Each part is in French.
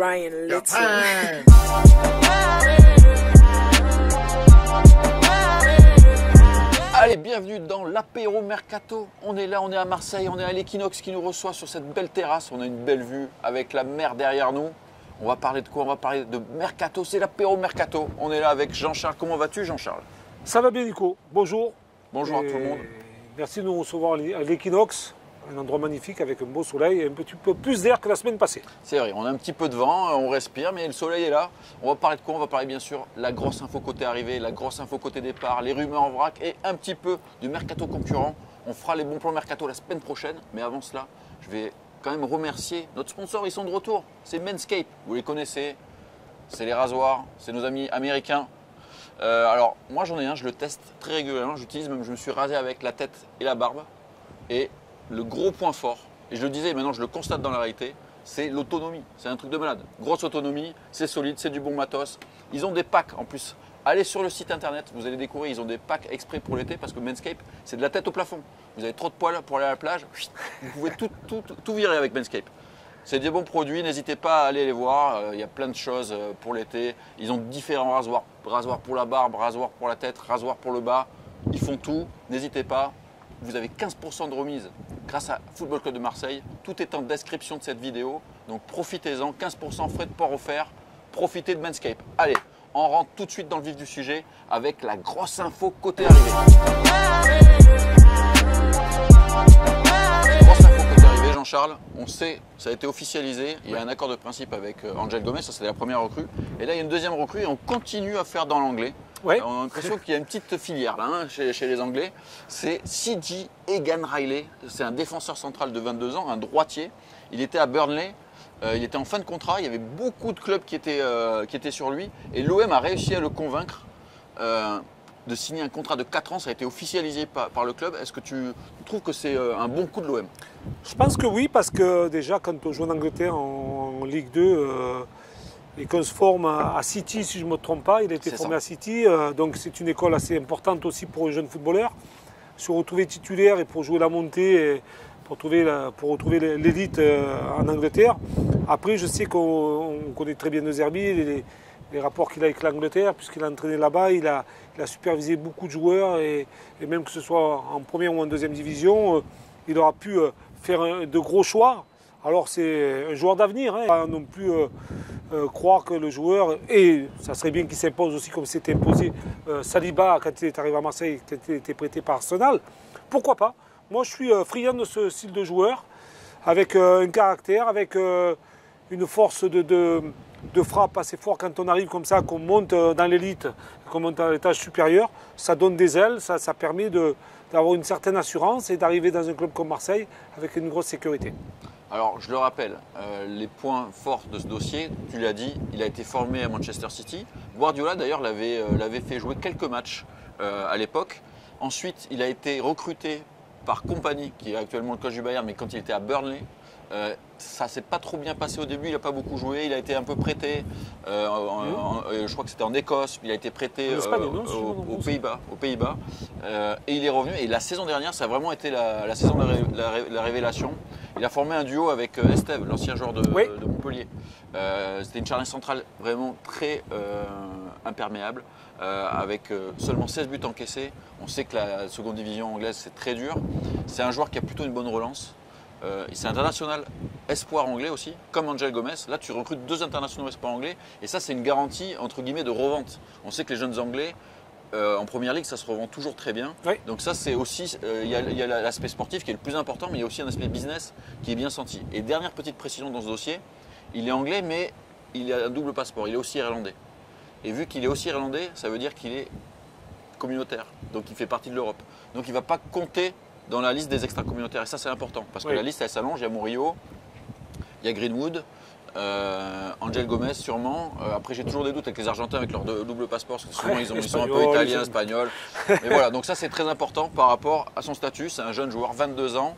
Ryan Little. Allez, bienvenue dans l'apéro mercato. On est là, on est à Marseille, on est à l'Equinox qui nous reçoit sur cette belle terrasse. On a une belle vue avec la mer derrière nous. On va parler de quoi? On va parler de mercato, c'est l'apéro mercato. On est là avec Jean-Charles. Comment vas-tu, Jean-Charles? Ça va bien, Nico. Bonjour. Bonjour à tout le monde. Merci de nous recevoir à l'Equinox, un endroit magnifique avec un beau soleil et un petit peu plus d'air que la semaine passée. C'est vrai, on a un petit peu de vent, on respire, mais le soleil est là. On va parler de quoi? On va parler bien sûr la grosse info côté arrivée, la grosse info côté départ, les rumeurs en vrac et un petit peu du mercato concurrent. On fera les bons plans mercato la semaine prochaine, mais avant cela, je vais quand même remercier notre sponsor. Ils sont de retour, c'est Manscaped. Vous les connaissez, c'est les rasoirs, c'est nos amis américains. Alors moi j'en ai un, je le teste très régulièrement, j'utilise, même je me suis rasé avec la tête et la barbe. Et le gros point fort, et je le disais et maintenant je le constate dans la réalité, c'est l'autonomie. C'est un truc de malade. Grosse autonomie, c'est solide, c'est du bon matos. Ils ont des packs en plus. Allez sur le site internet, vous allez découvrir, ils ont des packs exprès pour l'été parce que Manscaped, c'est de la tête au plafond. Vous avez trop de poils pour aller à la plage, vous pouvez tout virer avec Manscaped. C'est des bons produits, n'hésitez pas à aller les voir, il y a plein de choses pour l'été. Ils ont différents rasoirs, rasoirs pour la barbe, rasoirs pour la tête, rasoirs pour le bas. Ils font tout, n'hésitez pas. Vous avez 15% de remise grâce à Football Club de Marseille. Tout est en description de cette vidéo, donc profitez-en, 15% frais de port offerts. Profitez de Manscaped. Allez, on rentre tout de suite dans le vif du sujet avec la grosse info côté arrivée. Jean-Charles, on sait, ça a été officialisé, il y a un accord de principe avec Angel Gomez, ça c'était la première recrue. Et là il y a une deuxième recrue et on continue à faire dans l'anglais. Ouais. On a l'impression qu'il y a une petite filière là, chez les Anglais. C'est CJ Egan Riley, c'est un défenseur central de 22 ans, un droitier. Il était à Burnley, il était en fin de contrat, il y avait beaucoup de clubs qui étaient sur lui. Et l'OM a réussi à le convaincre de signer un contrat de 4 ans, ça a été officialisé par le club. Est-ce que tu trouves que c'est un bon coup de l'OM? Je pense que oui, parce que déjà quand on joue en Angleterre en Ligue 2 et qu'on se forme à City, si je ne me trompe pas, il a été formé à City, donc c'est une école assez importante aussi pour un jeune footballeur. Se retrouver titulaire et pour jouer la montée, et pour retrouver l'élite en Angleterre. Après, je sais qu'on connaît très bien De Zerbi, les rapports qu'il a avec l'Angleterre, puisqu'il a entraîné là-bas, il a supervisé beaucoup de joueurs et même que ce soit en première ou en deuxième division, il aura pu faire de gros choix. Alors c'est un joueur d'avenir, hein. Pas non plus croire que le joueur, et ça serait bien qu'il s'impose aussi comme s'était imposé Saliba quand il est arrivé à Marseille, quand il était prêté par Arsenal. Pourquoi pas? Moi je suis friand de ce style de joueur, avec un caractère, avec une force de frappe assez fort quand on arrive comme ça, qu'on monte dans l'élite, qu'on monte à l'étage supérieur, ça donne des ailes, ça permet d'avoir une certaine assurance et d'arriver dans un club comme Marseille avec une grosse sécurité. Alors je le rappelle, les points forts de ce dossier, tu l'as dit, il a été formé à Manchester City. Guardiola d'ailleurs l'avait fait jouer quelques matchs à l'époque. Ensuite il a été recruté par Kompany, qui est actuellement le coach du Bayern, mais quand il était à Burnley. Ça s'est pas trop bien passé au début, il n'a pas beaucoup joué, il a été un peu prêté, je crois que c'était en Écosse, il a été prêté aux Pays-Bas, et il est revenu, et la saison dernière ça a vraiment été la saison de la révélation. Il a formé un duo avec Estève, l'ancien joueur de Montpellier. C'était une charnière centrale vraiment très imperméable, avec seulement 16 buts encaissés. On sait que la seconde division anglaise c'est très dur. C'est un joueur qui a plutôt une bonne relance. C'est international espoir anglais aussi, comme Angel Gomez. Là, tu recrutes 2 internationaux espoirs anglais et ça, c'est une garantie entre guillemets de revente. On sait que les jeunes anglais en première ligue, ça se revend toujours très bien. Oui. Donc ça, c'est aussi, il y a l'aspect sportif qui est le plus important, mais il y a aussi un aspect business qui est bien senti. Et dernière petite précision dans ce dossier, il est anglais, mais il a un double passeport. Il est aussi irlandais. Et vu qu'il est aussi irlandais, ça veut dire qu'il est communautaire. Donc il fait partie de l'Europe. Donc il ne va pas compter dans la liste des extra-communautaires. Et ça, c'est important parce que la liste, elle s'allonge. Il y a Murillo, il y a Greenwood, Angel Gomez sûrement. Après, j'ai toujours des doutes avec les Argentins avec leur double passeport parce que souvent, ils sont un peu italiens, espagnols. Mais voilà, donc ça, c'est très important par rapport à son statut. C'est un jeune joueur, 22 ans,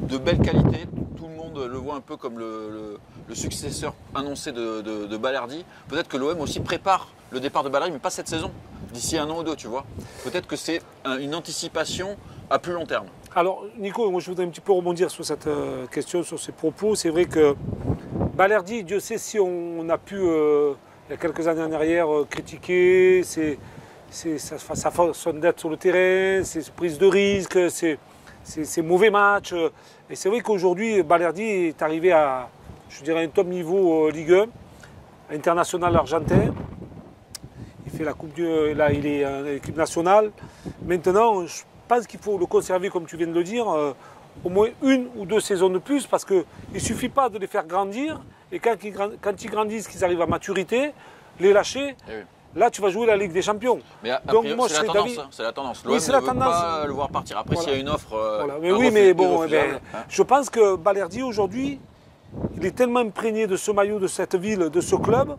de belle qualité. Tout le monde le voit un peu comme le successeur annoncé de Balerdi. Peut-être que l'OM aussi prépare le départ de Balerdi, mais pas cette saison. D'ici 1 an ou 2, tu vois. Peut-être que c'est une anticipation à plus long terme. Alors, Nico, moi je voudrais un petit peu rebondir sur cette question, sur ces propos. C'est vrai que Balerdi, Dieu sait si on a pu, il y a quelques années en arrière, critiquer sa façon d'être sur le terrain, ses prises de risques, ses mauvais matchs. Et c'est vrai qu'aujourd'hui, Balerdi est arrivé à, je dirais, un top niveau Ligue 1, international argentin. Il fait la Coupe là, il est en équipe nationale. Maintenant, je pense qu'il faut le conserver, comme tu viens de le dire, au moins 1 ou 2 saisons de plus, parce qu'il ne suffit pas de les faire grandir. Et quand ils grandissent, qu'ils arrivent à maturité, les lâcher. Eh oui. Là, tu vas jouer la Ligue des Champions. Mais donc, moi, c'est la tendance. C'est la tendance. L'OM ne veut pas le voir partir. Après, s'il y a une offre... Voilà. Mais oui, mais bon, je pense que Balerdi, aujourd'hui, il est tellement imprégné de ce maillot, de cette ville, de ce club,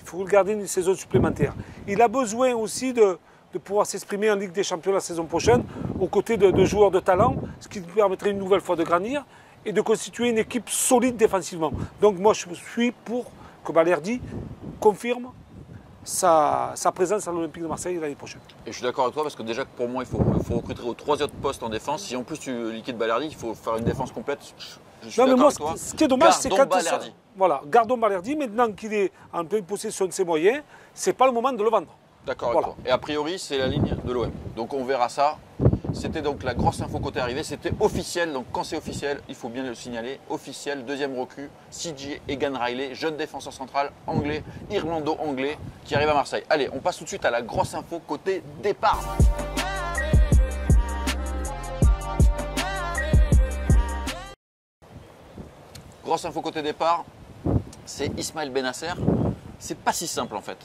il faut le garder une saison supplémentaire. Il a besoin aussi de pouvoir s'exprimer en Ligue des Champions la saison prochaine, aux côtés de joueurs de talent, ce qui lui permettrait une nouvelle fois de grandir et de constituer une équipe solide défensivement. Donc moi, je suis pour que Balerdi confirme sa présence à l'Olympique de Marseille l'année prochaine. Et je suis d'accord avec toi parce que déjà pour moi il faut recruter aux 3 autres postes en défense. Si en plus tu liquides Balerdi, il faut faire une défense complète. Je suis non mais moi avec toi. Ce qui est dommage c'est quand Balerdi. Voilà, gardons Balerdi, maintenant qu'il est en pleine possession de ses moyens, c'est pas le moment de le vendre. D'accord avec toi. Et a priori c'est la ligne de l'OM. Donc on verra ça. C'était donc la grosse info côté arrivée, c'était officiel, donc quand c'est officiel, il faut bien le signaler, officiel, deuxième recrue, CJ Egan Riley, jeune défenseur central anglais, irlando-anglais, qui arrive à Marseille. Allez, on passe tout de suite à la grosse info côté départ. Grosse info côté départ, c'est Ismaël Bennacer. C'est pas si simple en fait.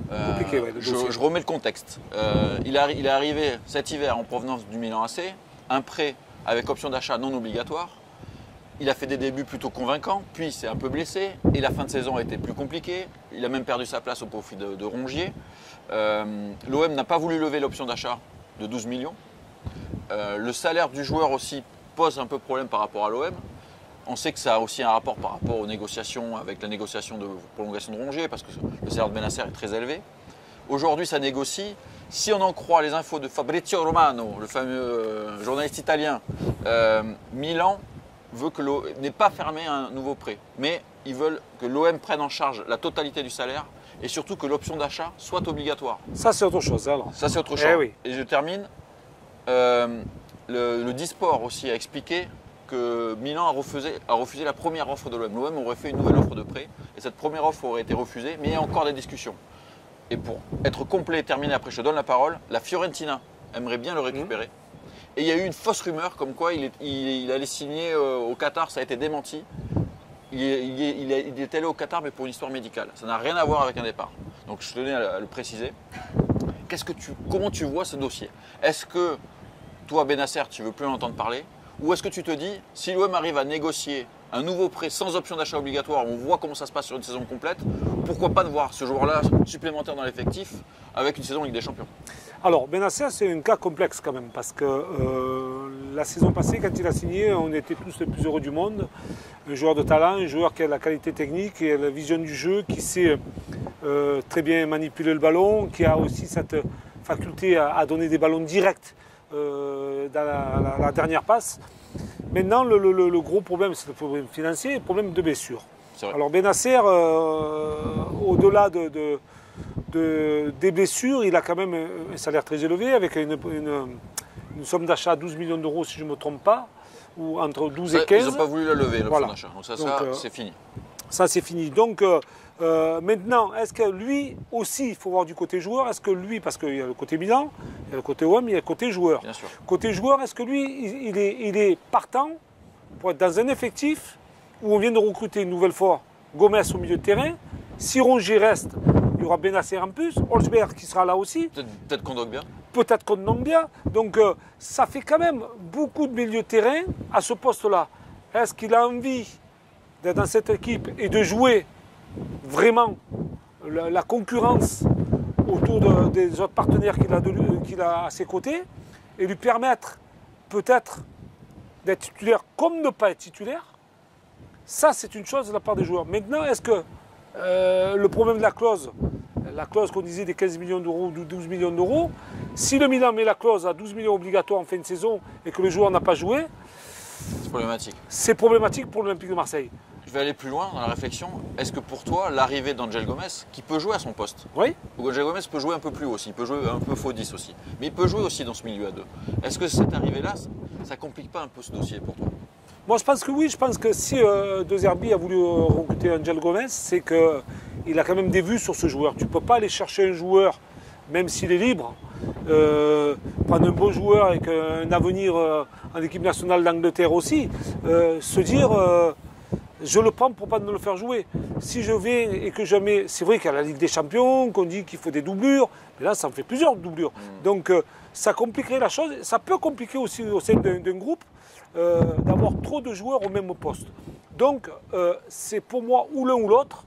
Compliqué, ouais, je remets le contexte. Il est arrivé cet hiver en provenance du Milan AC, un prêt avec option d'achat non obligatoire. Il a fait des débuts plutôt convaincants, puis s'est un peu blessé et la fin de saison a été plus compliquée. Il a même perdu sa place au profit de Rongier. L'OM n'a pas voulu lever l'option d'achat de 12 millions. Le salaire du joueur aussi pose un peu problème par rapport à l'OM. On sait que ça a aussi un rapport par rapport aux négociations, avec la négociation de prolongation de Rongier, parce que le salaire de Bennacer est très élevé. Aujourd'hui, ça négocie. Si on en croit les infos de Fabrizio Romano, le fameux journaliste italien, Milan n'est pas fermé à un nouveau prêt, mais ils veulent que l'OM prenne en charge la totalité du salaire et surtout que l'option d'achat soit obligatoire. Ça, c'est autre chose alors. Ça, c'est autre chose. Eh oui. Et je termine. Le Disport aussi a expliqué que Milan a refusé la première offre de l'OM. L'OM aurait fait une nouvelle offre de prêt et cette première offre aurait été refusée, mais il y a encore des discussions. Et pour être complet et terminé, après je te donne la parole, la Fiorentina aimerait bien le récupérer. Et il y a eu une fausse rumeur comme quoi il allait signer au Qatar, ça a été démenti. Il est allé au Qatar mais pour une histoire médicale. Ça n'a rien à voir avec un départ. Donc je tenais à le préciser. Comment tu vois ce dossier? Est-ce que toi, Bennacer, tu ne veux plus en entendre parler? Ou est-ce que tu te dis, si l'OM arrive à négocier un nouveau prêt sans option d'achat obligatoire, on voit comment ça se passe sur une saison complète, pourquoi pas de voir ce joueur-là supplémentaire dans l'effectif avec une saison Ligue des Champions? Alors, Bennacer, c'est un cas complexe quand même, parce que la saison passée, quand il a signé, on était tous les plus heureux du monde. Un joueur de talent, un joueur qui a la qualité technique et la vision du jeu, qui sait très bien manipuler le ballon, qui a aussi cette faculté à donner des ballons directs dans la dernière passe. Maintenant, le gros problème, c'est le problème financier et le problème de blessure. Alors Bennacer, au-delà des blessures, il a quand même un salaire très élevé, avec une somme d'achat à 12 millions d'euros, si je ne me trompe pas, ou entre 12 et 15. Ils n'ont pas voulu la lever, l'option d'achat. Donc ça c'est fini. Ça, c'est fini. Donc, maintenant, est-ce que lui aussi, il faut voir du côté joueur, est-ce que lui, parce qu'il y a le côté Milan, il y a le côté OM, il y a le côté joueur. Bien sûr. Côté joueur, est-ce que lui, il est partant pour être dans un effectif où on vient de recruter une nouvelle fois Gomez au milieu de terrain? Si Rongier reste, il y aura Bennacer en plus, Holzberg qui sera là aussi. Peut-être Kondogbia. Peut-être Kondogbia. Donc, ça fait quand même beaucoup de milieu de terrain à ce poste-là. Est-ce qu'il a envie d'être dans cette équipe et de jouer vraiment la concurrence autour des autres partenaires qu'il a à ses côtés et lui permettre peut-être d'être titulaire comme ne pas être titulaire? Ça, c'est une chose de la part des joueurs. Maintenant, est-ce que le problème de la clause qu'on disait des 15 millions d'euros ou 12 millions d'euros, si le Milan met la clause à 12 millions obligatoire en fin de saison et que le joueur n'a pas joué, c'est problématique. C'est problématique pour l'Olympique de Marseille. vais aller plus loin dans la réflexion. Est-ce que pour toi, l'arrivée d'Angel Gomez, qui peut jouer à son poste, oui. Angel Gomez peut jouer un peu plus haut aussi, il peut jouer un peu faux 10 aussi, mais il peut jouer aussi dans ce milieu à deux. Est-ce que cette arrivée-là, ça complique pas un peu ce dossier pour toi? Moi, je pense que oui. Je pense que si De Zerbi a voulu recruter Angel Gomez, c'est qu'il a quand même des vues sur ce joueur. Tu ne peux pas aller chercher un joueur, même s'il est libre, prendre un beau joueur avec un avenir en équipe nationale d'Angleterre aussi, se dire je le prends pour pas ne le faire jouer. Si je vais et que je mets, c'est vrai qu'il y a la Ligue des Champions, qu'on dit qu'il faut des doublures, mais là ça en fait plusieurs doublures. Donc ça compliquerait la chose, ça peut compliquer aussi au sein d'un groupe d'avoir trop de joueurs au même poste. Donc c'est pour moi ou l'un ou l'autre,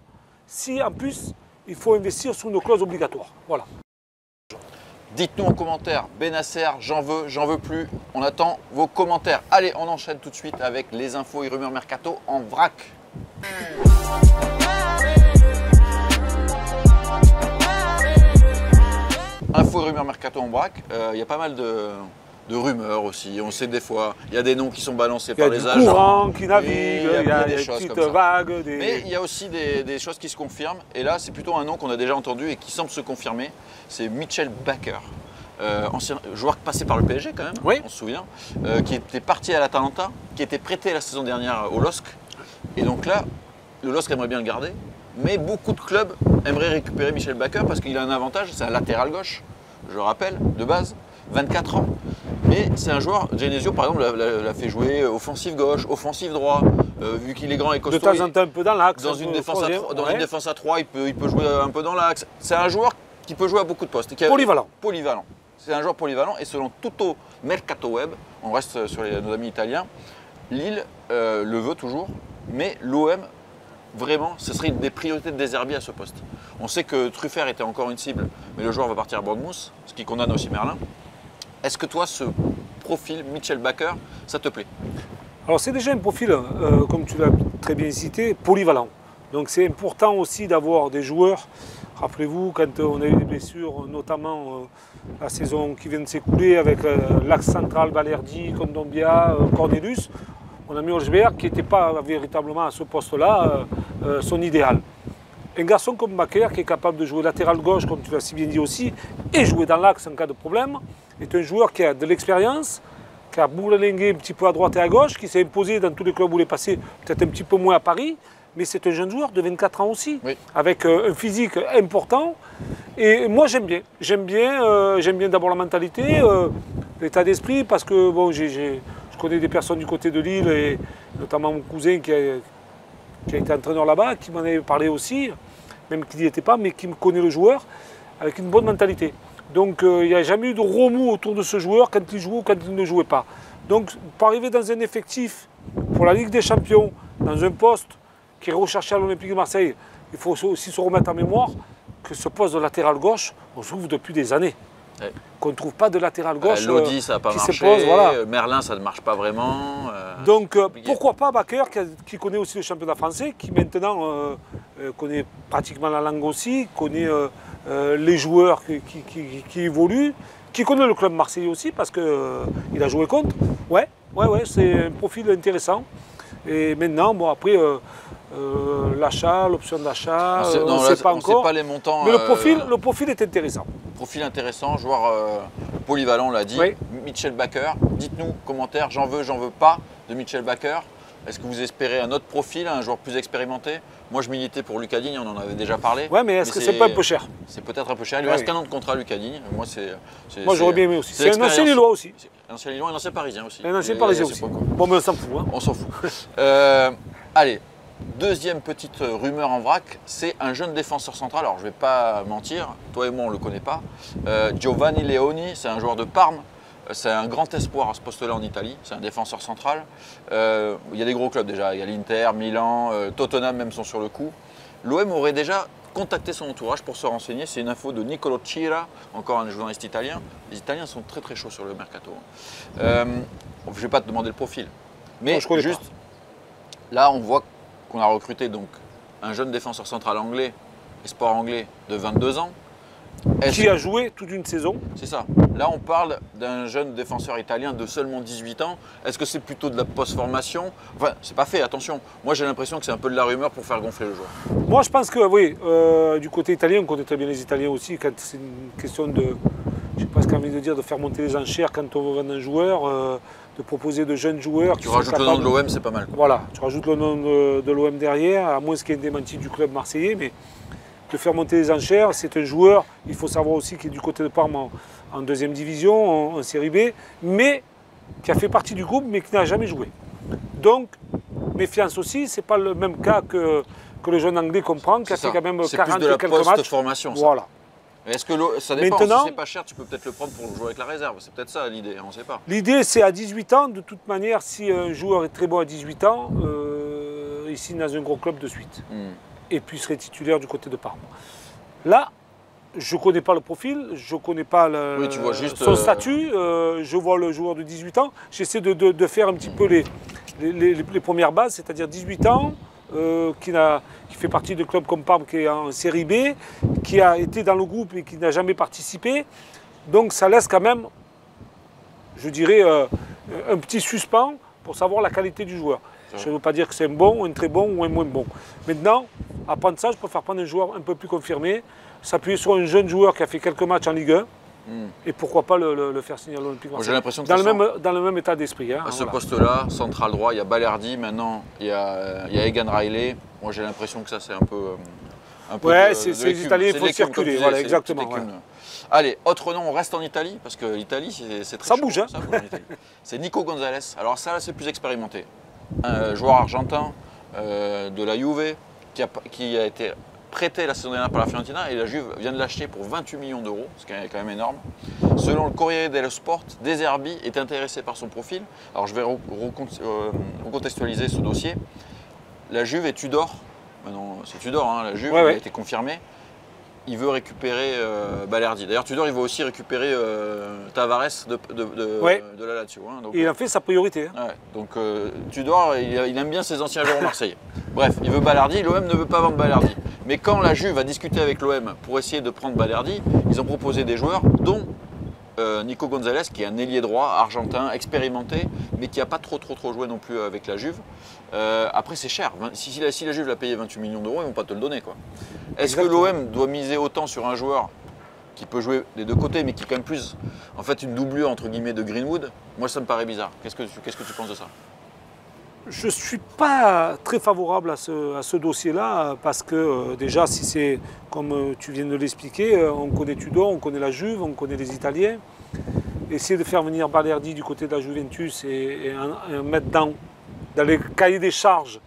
si en plus il faut investir sur une clause obligatoire. Voilà. Dites-nous en commentaire, Benasser, j'en veux plus. On attend vos commentaires. Allez, on enchaîne tout de suite avec les infos et rumeurs mercato en vrac. Infos et rumeurs mercato en vrac. Il y a pas mal de rumeurs aussi. On sait des fois, il y a des noms qui sont balancés par les agents. Il y a du courant qui navigue, il y a des petites petites vagues. Mais il y a aussi des choses qui se confirment. Et là, c'est plutôt un nom qu'on a déjà entendu et qui semble se confirmer. C'est Mitchell Baker, ancien joueur passé par le PSG quand même, oui. On se souvient, qui était parti à l'Atalanta, qui était prêté la saison dernière au LOSC. Et donc là, le LOSC aimerait bien le garder. Mais beaucoup de clubs aimeraient récupérer Mitchell Baker parce qu'il a un avantage, c'est un latéral gauche, je rappelle, de base, 24 ans. Mais c'est un joueur, Genesio par exemple l'a fait jouer offensif gauche, offensif droit, vu qu'il est grand et costaud. De temps en temps un peu dans l'axe. Dans une défense à 3, il peut jouer un peu dans l'axe. C'est un joueur qui peut jouer à beaucoup de postes. Polyvalent. Polyvalent. C'est un joueur polyvalent et selon Tutto Mercato Web, on reste sur nos amis italiens, Lille le veut toujours, mais l'OM, vraiment, ce serait une des priorités de De Zerbi à ce poste. On sait que Truffert était encore une cible, mais le joueur va partir à Bournemouth, ce qui condamne aussi Merlin. Est-ce que toi, ce profil, Mitchell Baker, ça te plaît? Alors c'est déjà un profil, comme tu l'as très bien cité, polyvalent. Donc c'est important aussi d'avoir des joueurs. Rappelez-vous, quand on a eu des blessures, notamment la saison qui vient de s'écouler avec l'axe central, Balerdi, Kondogbia, Cornelius, on a mis Olsberg qui n'était pas véritablement à ce poste-là son idéal. Un garçon comme Baker qui est capable de jouer latéral gauche, comme tu l'as si bien dit aussi, et jouer dans l'axe en cas de problème, est un joueur qui a de l'expérience, qui a bourlingué un petit peu à droite et à gauche, qui s'est imposé dans tous les clubs où il est passé, peut-être un petit peu moins à Paris, mais c'est un jeune joueur de 24 ans aussi, oui. Avec un physique important. Et moi j'aime bien. J'aime bien d'abord la mentalité, l'état d'esprit, parce que bon, je connais des personnes du côté de Lille, et notamment mon cousin qui a été entraîneur là-bas, qui m'en avait parlé aussi, même qu'il n'y était pas, mais qui me connaît le joueur, avec une bonne mentalité. Donc il n'y a jamais eu de remous autour de ce joueur quand il jouait ou quand il ne jouait pas. Donc pour arriver dans un effectif pour la Ligue des Champions, dans un poste qui est recherché à l'Olympique de Marseille, il faut aussi se remettre en mémoire que ce poste de latéral gauche, on se trouve depuis des années. Ouais. Qu'on ne trouve pas de latéral gauche Lodi, ça n'a pas marché. Voilà. Merlin, ça ne marche pas vraiment. Donc pourquoi pas Baker, qui connaît aussi le championnat français, qui maintenant connaît pratiquement la langue aussi, connaît les joueurs qui évoluent, qui connaît le club marseillais aussi parce qu'il a joué contre. Ouais, c'est un profil intéressant. Et maintenant, bon après, l'achat, l'option d'achat, on ne sait pas encore. Sait pas les montants. Mais le profil est intéressant. Profil intéressant, joueur polyvalent, on l'a dit. Oui. Mitchell Baker, dites-nous commentaire, j'en veux pas de Mitchell Baker. Est-ce que vous espérez un autre profil, un joueur plus expérimenté? Moi, je militais pour Lucas Digne, on en avait déjà parlé. Ouais, mais est-ce que c'est pas un peu cher? C'est peut-être un peu cher. Il lui reste qu'un an de contrat, Lucas Digne. Moi, j'aurais bien aimé aussi. C'est un ancien Lillois aussi. Un ancien Lillois et un ancien Parisien aussi. Un ancien Parisien aussi. Bon, mais on s'en fout. Hein. On s'en fout. Allez, deuxième petite rumeur en vrac, c'est un jeune défenseur central. Alors, je ne vais pas mentir, toi et moi, on ne le connaît pas. Giovanni Leoni, c'est un joueur de Parme. C'est un grand espoir à ce poste-là en Italie. C'est un défenseur central. Il y a des gros clubs déjà. Il y a l'Inter, Milan, Tottenham même sont sur le coup. L'OM aurait déjà contacté son entourage pour se renseigner. C'est une info de Nicolo Cira, encore un journaliste italien. Les Italiens sont très très chauds sur le mercato. Je ne vais pas te demander le profil. Mais non, juste, là on voit qu'on a recruté donc un jeune défenseur central anglais, espoir anglais de 22 ans. Qui a joué toute une saison. C'est ça. Là, on parle d'un jeune défenseur italien de seulement 18 ans. Est-ce que c'est plutôt de la post-formation? Enfin, c'est pas fait, attention. Moi, j'ai l'impression que c'est un peu de la rumeur pour faire gonfler le joueur. Moi, je pense que oui, du côté italien, on connaît très bien les Italiens aussi, quand c'est une question de, je sais pas ce qu'on a envie de dire, de faire monter les enchères quand on veut vendre un joueur, de proposer de jeunes joueurs. Tu rajoutes le nom de l'OM, c'est pas mal. Voilà, tu rajoutes le nom de l'OM derrière, à moins qu'il y ait un démenti du club marseillais, mais de faire monter les enchères, c'est un joueur, il faut savoir aussi qu'il est du côté de Parme en deuxième division, en série B, mais qui a fait partie du groupe, mais qui n'a jamais joué. Donc, méfiance aussi, c'est pas le même cas que le jeune anglais comprend, qui a fait quand même 40 plus de la et quelques matchs. Formation, ça. Voilà. Est-ce que ça dépend, maintenant, si c'est pas cher, tu peux peut-être le prendre pour jouer avec la réserve. C'est peut-être ça l'idée, on ne sait pas. L'idée, c'est à 18 ans, de toute manière, si un joueur est très bon à 18 ans, il signe dans un gros club de suite. Et puis serait titulaire du côté de Parme. Là, je ne connais pas le profil, je ne connais pas tu vois juste, son statut, je vois le joueur de 18 ans, j'essaie de faire un petit peu les premières bases, c'est-à-dire 18 ans, qui fait partie de club comme Parme, qui est en série B, qui a été dans le groupe et qui n'a jamais participé. Donc ça laisse quand même, je dirais, un petit suspens pour savoir la qualité du joueur. Je ne veux pas dire que c'est un bon, un très bon ou un moins bon. Maintenant, à prendre ça, je préfère prendre un joueur un peu plus confirmé, s'appuyer sur un jeune joueur qui a fait quelques matchs en Ligue 1, et pourquoi pas le faire signer à l'Olympique Marseille. J'ai l'impression que dans le même état d'esprit. Hein, à ce poste-là, central droit, il y a Balerdi, maintenant il y a Egan Riley. Moi j'ai l'impression que ça c'est un peu... ouais, c'est les Italiens, il faut circuler, voilà, exactement. Ouais. Allez, autre nom, on reste en Italie, parce que l'Italie c'est très ça chaud. Bouge, hein. Ça bouge en Italie. C'est Nico Gonzalez. Alors ça, c'est plus expérimenté. Un joueur argentin de la Juve qui a été prêté la saison dernière par la Fiorentina et la Juve vient de l'acheter pour 28 millions d'euros, ce qui est quand même énorme. Selon le Corriere dello Sport, De Zerbi est intéressé par son profil. Alors je vais recontextualiser ce dossier. La Juve et Tudor, maintenant c'est Tudor, hein, la Juve a été confirmée. Il veut récupérer Balerdi. D'ailleurs, Tudor, il veut aussi récupérer Tavares de la Lazio. Hein, donc, et il a fait sa priorité. Hein. Ouais, donc Tudor, il aime bien ses anciens joueurs marseillais. Bref, il veut Balerdi, l'OM ne veut pas vendre Balerdi. Mais quand la Juve a discuté avec l'OM pour essayer de prendre Balerdi, ils ont proposé des joueurs, dont Nico Gonzalez, qui est un ailier droit argentin, expérimenté, mais qui n'a pas trop joué non plus avec la Juve. Après, c'est cher. Si la Juve l'a payé 28 millions d'euros, ils ne vont pas te le donner, quoi. Est-ce que l'OM doit miser autant sur un joueur qui peut jouer des deux côtés, mais qui est quand même plus en fait une doublure entre guillemets de Greenwood? Moi, ça me paraît bizarre. Qu'est-ce que tu penses de ça? Je ne suis pas très favorable à ce dossier-là, parce que déjà, si c'est comme tu viens de l'expliquer, on connaît Tudor, on connaît la Juve, on connaît les Italiens. Essayer de faire venir Balerdi du côté de la Juventus et mettre dans les cahiers des charges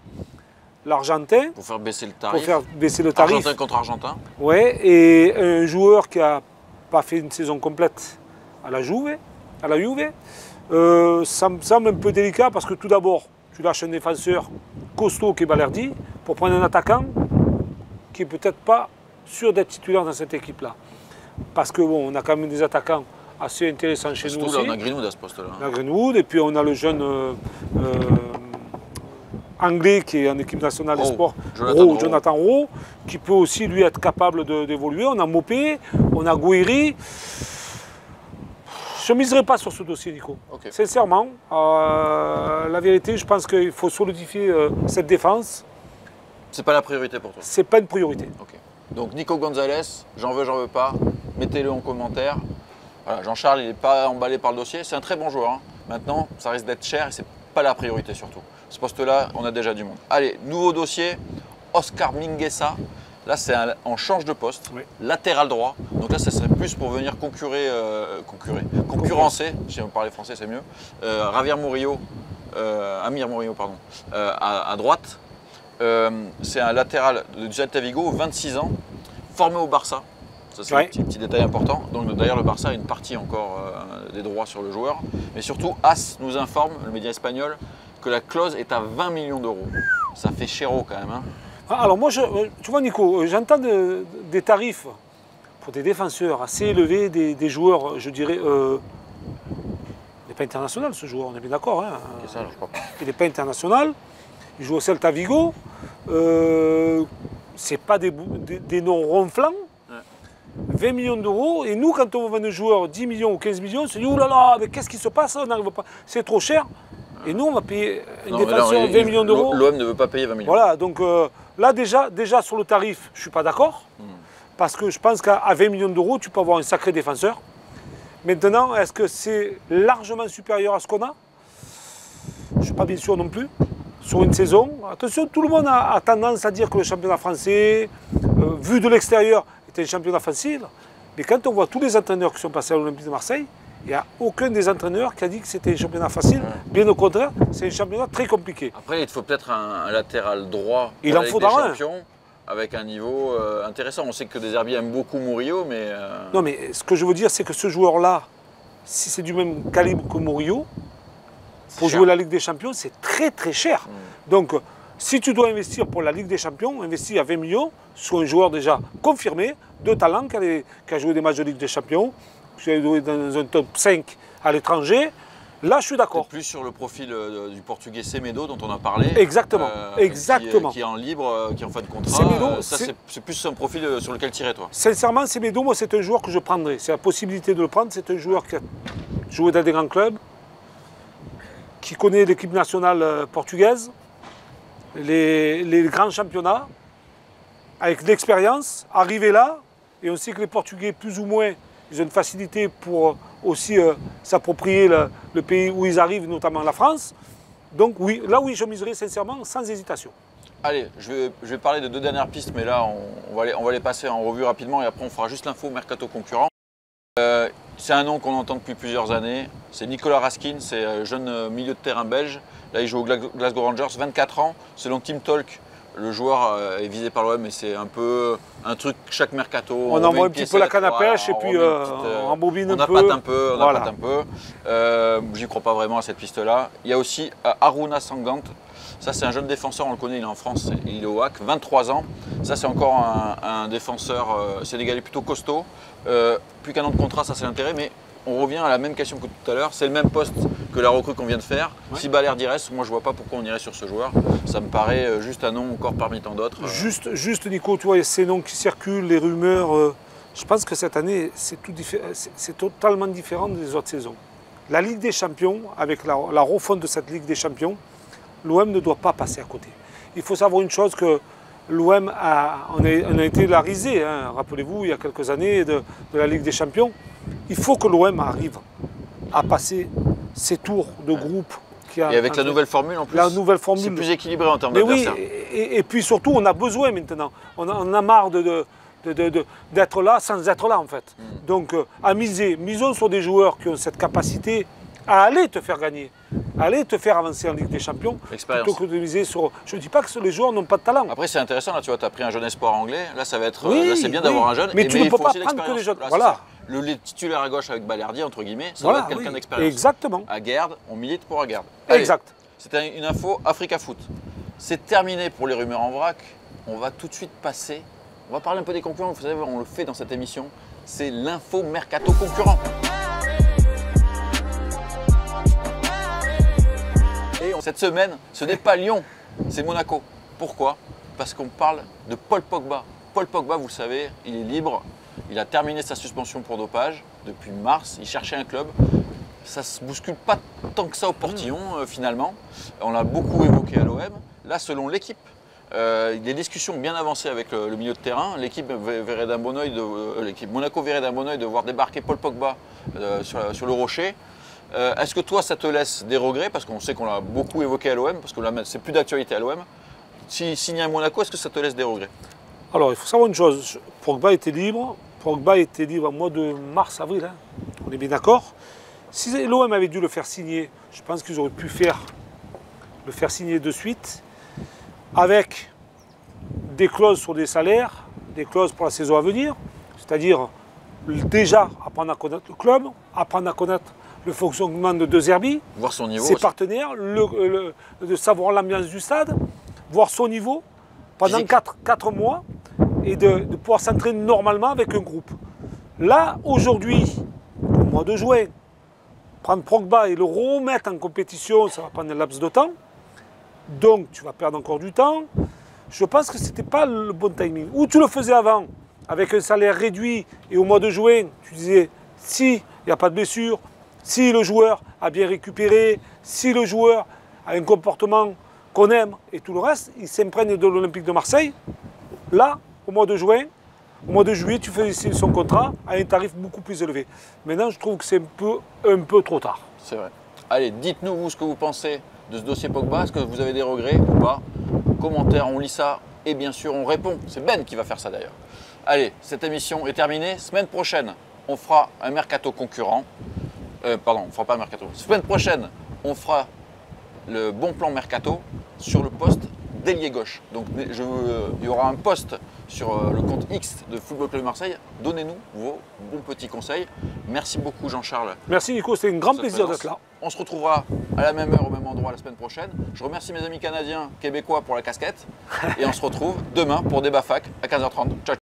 l'Argentin. Pour faire baisser le tarif. Pour faire baisser le tarif. Argentin contre Argentin. Ouais, et un joueur qui n'a pas fait une saison complète à la Juve, ça me semble un peu délicat parce que tout d'abord, tu lâches un défenseur costaud qui est Balerdi pour prendre un attaquant qui n'est peut-être pas sûr d'être titulaire dans cette équipe-là. Parce que bon, on a quand même des attaquants assez intéressants chez nous aussi. Là, on a Greenwood à ce poste-là. On a Greenwood, et puis on a le jeune anglais qui est en équipe nationale des sports, Jonathan Rowe, qui peut aussi lui être capable d'évoluer. On a Mopé, on a Guiri. Je ne miserai pas sur ce dossier, Nico. Okay. Sincèrement, la vérité, je pense qu'il faut solidifier cette défense. C'est pas la priorité pour toi? C'est pas une priorité. Okay. Donc Nico Gonzalez, j'en veux pas, mettez-le en commentaire. Voilà, Jean-Charles, il n'est pas emballé par le dossier. C'est un très bon joueur. Hein. Maintenant, ça risque d'être cher et c'est pas la priorité surtout. Ce poste-là, on a déjà du monde. Allez, nouveau dossier, Oscar Mingueza. Là, on change de poste, latéral droit. Donc là, ça serait plus pour venir concurrencer, si on parlait français, c'est mieux. Amir Murillo, pardon, à droite. C'est un latéral du Celta Vigo, 26 ans, formé au Barça. Ça, c'est un petit détail important. Donc d'ailleurs, le Barça a une partie encore des droits sur le joueur. Mais surtout, AS nous informe, le média espagnol, que la clause est à 20 millions d'euros. Ça fait chéro quand même. Hein. Alors moi, tu vois Nico, j'entends des tarifs pour des défenseurs assez élevés, des joueurs, je dirais, il n'est pas international ce joueur, on est bien d'accord. Hein. Ça, je crois pas. Il n'est pas international, il joue au Celta Vigo, c'est pas des noms ronflants. 20 20 millions d'euros. Et nous, quand on vend un joueur 10 millions ou 15 millions, on se dit, oh là là, mais qu'est-ce qui se passe? On n'arrive pas. C'est trop cher. Et nous, on va payer une défenseur 20 millions d'euros. L'OM ne veut pas payer 20 millions. Voilà, donc là, déjà sur le tarif, je ne suis pas d'accord. Parce que je pense qu'à 20 millions d'euros, tu peux avoir un sacré défenseur. Maintenant, est-ce que c'est largement supérieur à ce qu'on a? Je ne suis pas bien sûr non plus. Sur une saison, attention, tout le monde a tendance à dire que le championnat français, vu de l'extérieur, est un championnat facile. Mais quand on voit tous les entraîneurs qui sont passés à l'Olympique de Marseille, il n'y a aucun des entraîneurs qui a dit que c'était un championnat facile. Bien au contraire, c'est un championnat très compliqué. Après, il te faut peut-être un latéral droit il en faudra un. Avec un niveau intéressant. On sait que des Herbiers aiment beaucoup Murillo, mais... Non, mais ce que je veux dire, c'est que ce joueur-là, si c'est du même calibre que Murillo, pour jouer la Ligue des Champions, c'est très très cher. Donc, si tu dois investir pour la Ligue des Champions, investis à 20 millions sur un joueur déjà confirmé, de talent, qui a joué des matchs de Ligue des Champions, qui a joué dans un top 5 à l'étranger. Là, je suis d'accord. Plus sur le profil du Portugais Semedo dont on a parlé. Exactement. Exactement. Qui est en libre, qui est en fin de contrat. Semedo, c'est plus un profil sur lequel tirer, toi. Sincèrement, Semedo, moi, c'est un joueur que je prendrais. C'est la possibilité de le prendre. C'est un joueur qui a joué dans des grands clubs, qui connaît l'équipe nationale portugaise, les grands championnats, avec de l'expérience, arrivé là, et on sait que les Portugais, plus ou moins, ils ont une facilité pour aussi s'approprier le pays où ils arrivent, notamment la France. Donc oui, là oui, je miserais sincèrement, sans hésitation. Allez, je vais parler de 2 dernières pistes, mais là, on va les passer en revue rapidement et après on fera juste l'info mercato concurrent. C'est un nom qu'on entend depuis plusieurs années. C'est Nicolas Raskin, c'est un jeune milieu de terrain belge. Là, il joue au Glasgow Rangers, 24 ans. Selon Team Talk, le joueur est visé par l'OM, mais c'est un peu un truc chaque mercato. On envoie un petit peu la canne à pêche et puis on embobine un peu. On appâte un peu. J'y crois pas vraiment à cette piste-là. Il y a aussi Haruna Sangant. Ça, c'est un jeune défenseur, on le connaît, il est en France, il est au HAC, 23 ans. Ça, c'est encore un défenseur sénégalais plutôt costaud. Plus qu'un an de contrat, ça c'est l'intérêt, mais on revient à la même question que tout à l'heure. C'est le même poste que la recrue qu'on vient de faire. Ouais. Si Balerdi reste, moi je vois pas pourquoi on irait sur ce joueur. Ça me paraît juste un nom encore parmi tant d'autres. Juste Nico, tu vois, ces noms qui circulent, les rumeurs, je pense que cette année, c'est totalement différent des autres saisons. La Ligue des Champions, avec la refonte de cette Ligue des Champions, l'OM ne doit pas passer à côté. Il faut savoir une chose que l'OM on a été la risée, hein, rappelez-vous, il y a quelques années de la Ligue des Champions. Il faut que l'OM arrive à passer ces tours de groupe. Et avec la nouvelle formule en plus, c'est plus équilibré en termes d'adversaires. Oui, et puis surtout, on a besoin maintenant. On a marre d'être là sans être là en fait. Donc à miser, misons sur des joueurs qui ont cette capacité à aller te faire gagner, à aller te faire avancer en Ligue des Champions, plutôt que de miser sur... Je ne dis pas que les joueurs n'ont pas de talent. Après c'est intéressant, là tu vois, tu as pris un jeune espoir anglais, là ça va être... là c'est bien d'avoir un jeune, mais tu ne peux pas prendre que les jeunes. Voilà. Le titulaire à gauche avec Balerdi, entre guillemets, ça doit être quelqu'un d'expérience. Exactement. À Gerd, on milite pour Gerd. Exact. C'était une info Africa Foot. C'est terminé pour les rumeurs en vrac. On va tout de suite passer, on va parler un peu des concurrents, vous savez, on le fait dans cette émission. C'est l'info mercato concurrent. Et cette semaine, ce n'est pas Lyon, c'est Monaco. Pourquoi? Parce qu'on parle de Paul Pogba. Paul Pogba, vous le savez, il est libre. Il a terminé sa suspension pour dopage depuis mars. Il cherchait un club. Ça ne se bouscule pas tant que ça au portillon finalement. On l'a beaucoup évoqué à l'OM. Là, selon l'équipe, il y a des discussions bien avancées avec le milieu de terrain. L'équipe verrait d'un bon oeil, l'équipe Monaco verrait d'un bon oeil de voir débarquer Paul Pogba sur le rocher. Est-ce que toi, ça te laisse des regrets? Parce qu'on sait qu'on l'a beaucoup évoqué à l'OM, parce que là, c'est plus d'actualité à l'OM. S'il signe à Monaco, est-ce que ça te laisse des regrets? Alors, il faut savoir une chose. Pogba était libre. Pogba était libre au mois de mars-avril. Hein. On est bien d'accord. Si l'OM avait dû le faire signer, je pense qu'ils auraient pu le faire signer de suite, avec des clauses sur des salaires, des clauses pour la saison à venir, c'est-à-dire déjà apprendre à connaître le club, apprendre à connaître le fonctionnement de De Zerbi, voir son niveau ses aussi. Partenaires, de savoir l'ambiance du stade, voir son niveau pendant 4 mois et de pouvoir s'entraîner normalement avec un groupe. Là, aujourd'hui, au mois de juin, prendre Pogba et le remettre en compétition, ça va prendre un laps de temps. Donc, tu vas perdre encore du temps. Je pense que ce n'était pas le bon timing. Ou tu le faisais avant, avec un salaire réduit et au mois de juin, tu disais, si il n'y a pas de blessure, si le joueur a bien récupéré, si le joueur a un comportement qu'on aime et tout le reste, il s'imprègne de l'Olympique de Marseille. Là, au mois de juin, au mois de juillet, tu fais signer son contrat à un tarif beaucoup plus élevé. Maintenant, je trouve que c'est un peu trop tard. C'est vrai. Allez, dites-nous vous ce que vous pensez de ce dossier Pogba. Est-ce que vous avez des regrets ou pas? Commentaire, on lit ça et bien sûr on répond. C'est Ben qui va faire ça d'ailleurs. Allez, cette émission est terminée. Semaine prochaine, on fera un mercato concurrent. Pardon, on ne fera pas un mercato. Semaine prochaine, on fera le bon plan mercato sur le poste d'ailier gauche. Donc il y aura un post sur le compte X de Football Club Marseille. Donnez-nous vos bons petits conseils. Merci beaucoup Jean-Charles. Merci Nico, c'était un grand plaisir d'être là. On se retrouvera à la même heure, au même endroit la semaine prochaine. Je remercie mes amis canadiens, québécois pour la casquette. Et on se retrouve demain pour Débat Fac à 15h30. Ciao.